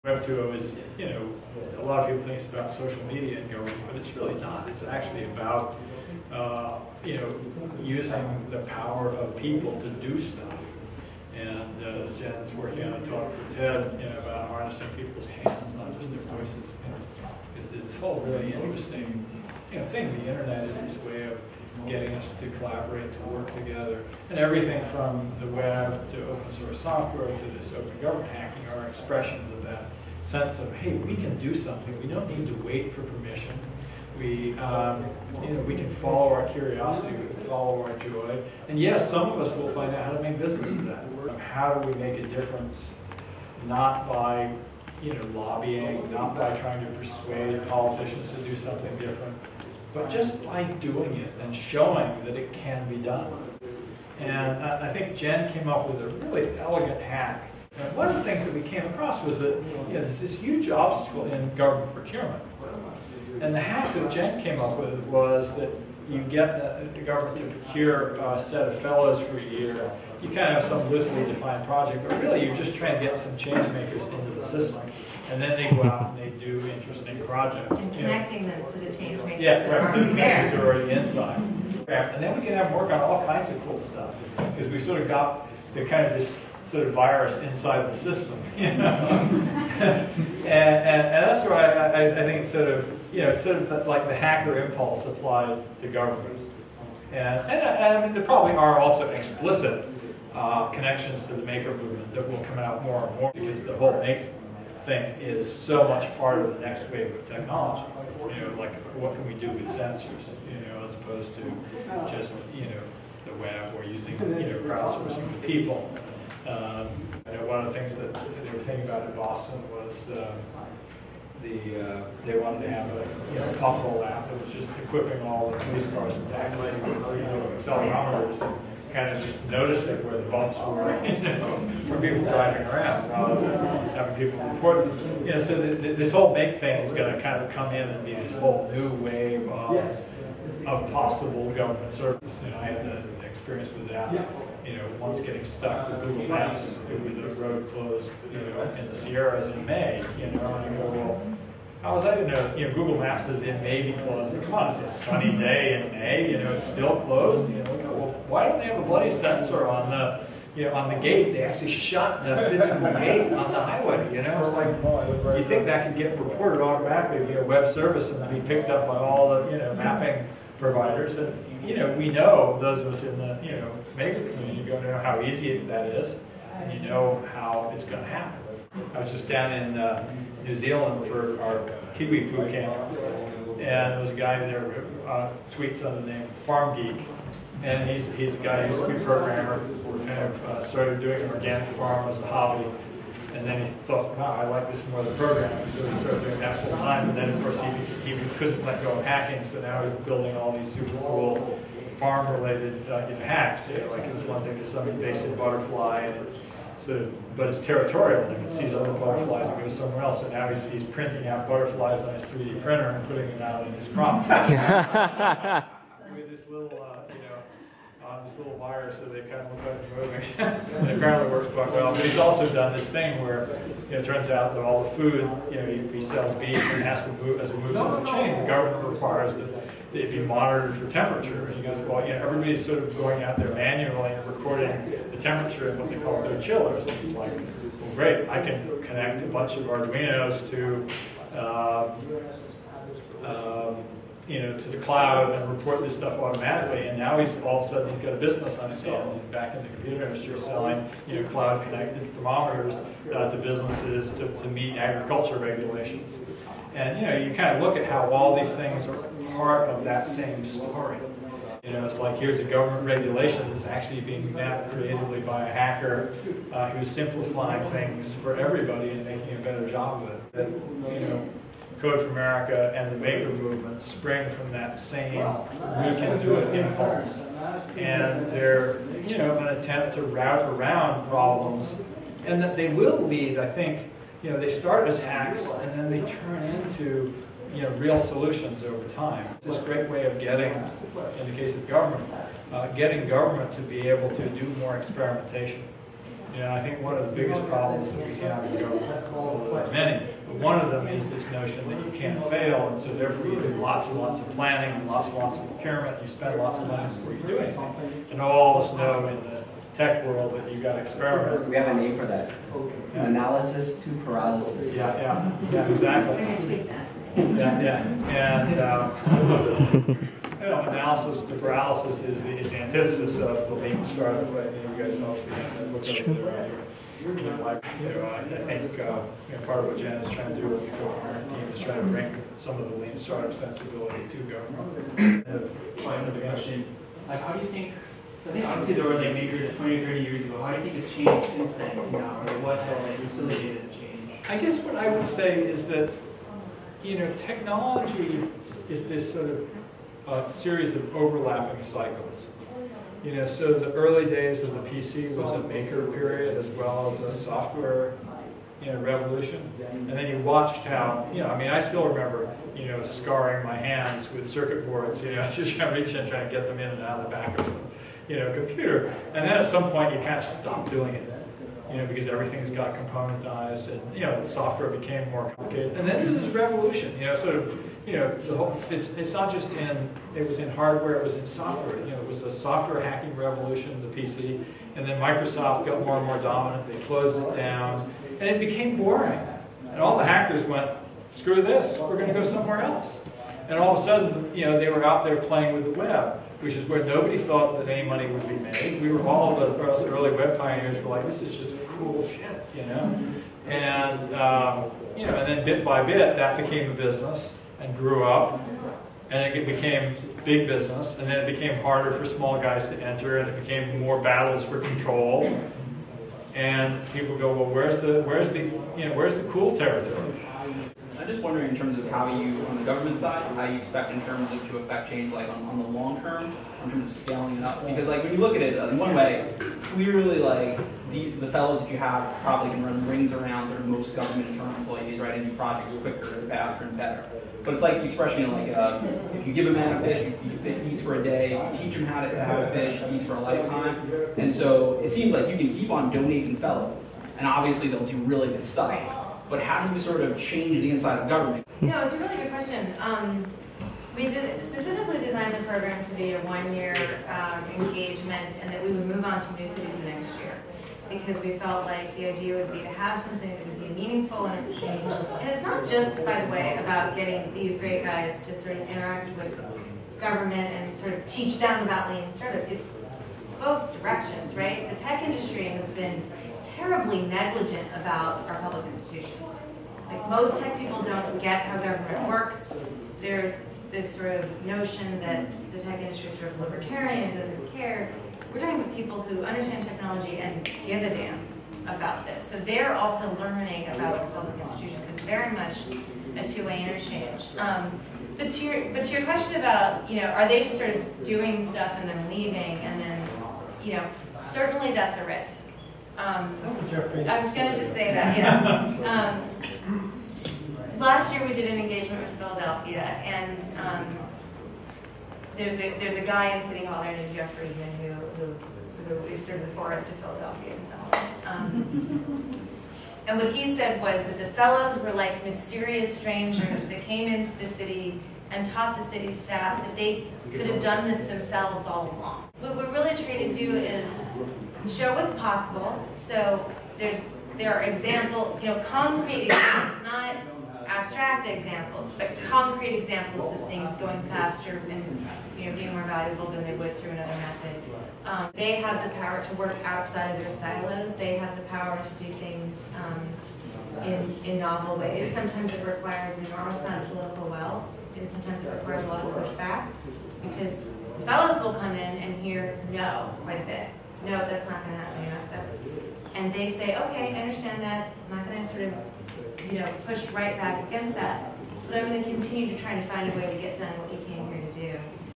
Web 2.0 is, a lot of people think it's about social media and government, but it's really not. It's actually about, using the power of people to do stuff. And as Jen's working on a talk for TED, about harnessing people's hands, not just their voices. It's this whole really interesting, thing. The internet is this way of getting us to collaborate, to work together. And everything from the web to open source software to this open government hacking are expressions of that sense of, hey, we can do something. We don't need to wait for permission. We can follow our curiosity, we can follow our joy. And yes, some of us will find out how to make business of that. How do we make a difference, not by lobbying, not by trying to persuade politicians to do something different, but just by doing it and showing that it can be done. And I think Jen came up with a really elegant hack. And one of the things that we came across was that there's this huge obstacle in government procurement. And the hack that Jen came up with was that you get the government to procure a set of fellows for a year. You kind of have some loosely defined project, but really you're just trying to get some change makers into the system. And then they go out and they do interesting projects. And connecting them to the change makers that are to the makers there. who are already inside. And then we can have them work on all kinds of cool stuff. Because we've sort of got the kind of this sort of virus inside the system. and that's where I think it's sort of, it's sort of like the hacker impulse applied to government. And I mean, there probably are also explicit connections to the maker movement that will come out more and more, because the whole make thing is so much part of the next wave of technology. Like what can we do with sensors, as opposed to just, the web or using, crowdsourcing the people. One of the things that they were thinking about in Boston was they wanted to have a pothole app that was just equipping all the police cars and taxis with accelerometers and kind of just noticing where the bumps were, for people driving around, rather than having people report them. So this whole make thing is going to kind of come in and be this whole new wave of possible government service. I had the experience with that. Once getting stuck with Google Maps with the road closed, in the Sierras in May, and I go, well, how was I to know? Google Maps says it may be closed, but come on, it's a sunny day in May, it's still closed. Well, why don't they have a bloody sensor on the, on the gate? They actually shut the physical gate on the highway. It's like, you think that could get reported automatically via web service and be picked up by all the, mapping providers. And we know, those of us in the maker community, going to know how easy that is, and you know how it's going to happen. I was just down in New Zealand for our Kiwi food camp, and there was a guy there who tweets under the name Farm Geek, and he's a guy who's a good programmer, kind of started doing an organic farm as a hobby. And then he thought, wow, I like this more than programming, so he started doing that full time. And then, of course, he couldn't let go of hacking, so now he's building all these super cool farm-related hacks. Like it's one thing, there's some invasive butterfly, but it's territorial. And if it sees other butterflies, it goes somewhere else. So now he's printing out butterflies on his 3D printer and putting them out in his prompts. With this little, on this little wire, so they kind of look like they're moving. And it apparently works quite well. But he's also done this thing where it turns out that all the food, he sells beef and has to move, as it moves up the chain, the government requires that it be monitored for temperature. And he goes, well, everybody's sort of going out there manually and recording the temperature in what they call their chillers. And he's like, well, great, I can connect a bunch of Arduinos to to the cloud and report this stuff automatically. And now he's all of a sudden he's got a business on his hands. He's back in the computer industry selling cloud-connected thermometers to businesses to meet agriculture regulations. And you kind of look at how all these things are part of that same story. It's like here's a government regulation that's actually being mapped creatively by a hacker who's simplifying things for everybody and making a better job of it. That, Code for America and the maker movement spring from that same we can do it impulse. And they're, an attempt to route around problems, and that they will lead, I think, they start as hacks and then they turn into, real solutions over time. It's this great way of getting, in the case of government, getting government to be able to do more experimentation. You know, I think one of the biggest problems that we have in government, well, there are many, but one of them is this notion that you can't fail, and so therefore you do lots and lots of planning, and lots of procurement, you spend lots of money before you do anything. And all of us know in the tech world that you got to experiment. We have a name for that. Yeah. Analysis to paralysis. Yeah, exactly. And you know, analysis to paralysis is the antithesis of the lean startup. Right? You guys obviously have that book over there. Right? I think part of what Jen is trying to do with the co-parent team is trying to bring some of the lean startup sensibility to government. Like, how do you think? I think obviously there were like makers 20 or 30 years ago. How do you think it's changed since then now, or what has facilitated the change? I guess what I would say is that technology is this sort of series of overlapping cycles. So the early days of the PC was a maker period as well as a software, revolution. And then you watched how, I still remember, scarring my hands with circuit boards, just trying to get them in and out of the back of the, computer. And then at some point you kind of stopped doing it, because everything's got componentized and, the software became more complicated. And then there's this revolution, the whole, it's not just it was in hardware, it was in software. It was a software hacking revolution, the PC, and then Microsoft got more and more dominant. They closed it down, and it became boring. And all the hackers went, screw this, we're going to go somewhere else. And all of a sudden, they were out there playing with the web, which is where nobody thought that any money would be made. We were all the early web pioneers were like, this is just cool shit, And and then bit by bit, that became a business and grew up, and it became big business, and then it became harder for small guys to enter, and it became more battles for control. And people go, well, where's the cool territory? I'm just wondering in terms of how you, on the government side, how you expect in terms of to affect change, like on the long term, in terms of scaling it up. Because like when you look at it, in one way, clearly like the fellows that you have probably can run rings around sort of most government internal employees, right, and do projects quicker and faster and better. But it's like the expression, like if you give a man a fish, he eats for a day. If you teach him how to have a fish, he eats for a lifetime. And so it seems like you can keep on donating fellows, and obviously they'll do really good stuff. But how do you sort of change the inside of government? It's a really good question. We specifically designed the program to be a one-year engagement, and that we would move on to new cities the next year, because we felt like the idea would be to have something that would be meaningful and a change. And it's not just, by the way, about getting these great guys to sort of interact with government and sort of teach them about lean startup. It's both directions, right? The tech industry has been terribly negligent about our public institutions. Like, most tech people don't get how government works. There's this sort of notion that the tech industry is sort of libertarian and doesn't care. We're talking about people who understand technology and give a damn about this. So they're also learning about the public institutions. It's very much a two-way interchange. But to your question about, are they just sort of doing stuff and then leaving, and then, certainly that's a risk. I was going to just say that, last year we did an engagement with Philadelphia, and there's a guy in City Hall there named Jeff Friedman who is sort of the forest of Philadelphia in some way. And what he said was that the fellows were like mysterious strangers that came into the city and taught the city staff that they could have done this themselves all along. What we're really trying to do is show what's possible. So there are examples, concrete examples, not abstract examples, but concrete examples of things going faster and being more valuable than they would through another method. They have the power to work outside of their silos. They have the power to do things in novel ways. Sometimes it requires an enormous amount of political will, and sometimes it requires a lot of pushback, because the fellows will come in and hear no quite a bit. No, that's not going to happen. And they say, okay, I understand that. I'm not going to sort of, push right back against that. But I'm going to continue to try to find a way to get done what we can.